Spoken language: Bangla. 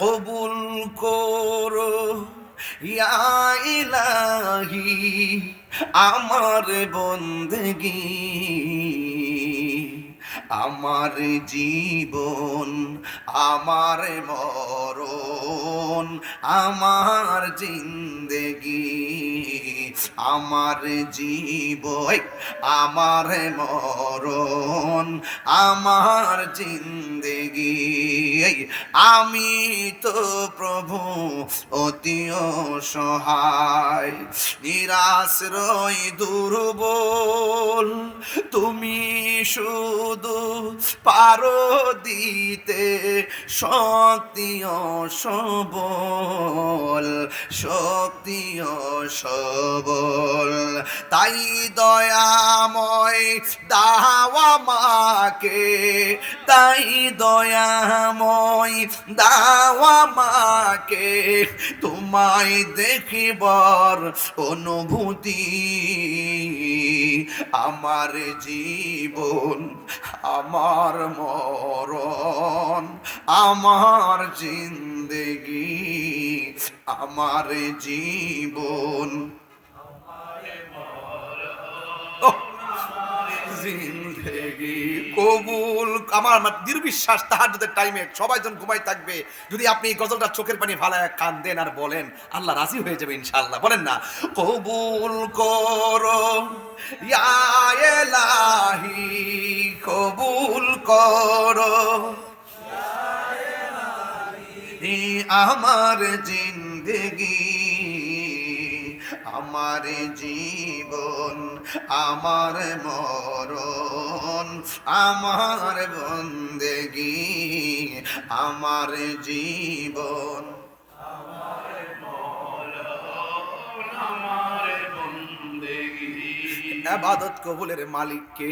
কবুল করো ইয়া ইলাহি আমার বন্দেগী, আমার জীবন আমার মরণ আমার জিন্দেগি, আমার জীবন আমার মরণ আমার জিন্দেগি। আমি তো প্রভু অতি অসহায়, নিরাশ্রয় দুর্বল, তুমি শুধু পারো দিতে শক্তি ও সবল, শক্তি ও সবল। তাই দয়াময় দাও আমাকে, তাই দয়াময় দাও আমাকে তোমায় দেখিবার অনুভূতি। আমার জীবন আমার মরণ আমার জিন্দেগি, আমার জীবন জিন্দেগি কবুল। আমার নির্বিশ্বাস তাহাজ্জুদের টাইমে সবাই যখন ঘুমাই থাকবে, যদি আপনি এই গজলটা চোখের পানি ফালায় কাঁদেন আর বলেন, আল্লাহ রাজি হয়ে যাবে ইনশাআল্লাহ। বলেন না, কবুল করো ইয়া ইলাহি, কবুল করো আমার জিন্দেগি, আমার জীবন আমার মরণ আমার বন্দেগি, আমার জীবন আমার বন্দেগি। ইবাদত কবুলের মালিক কে?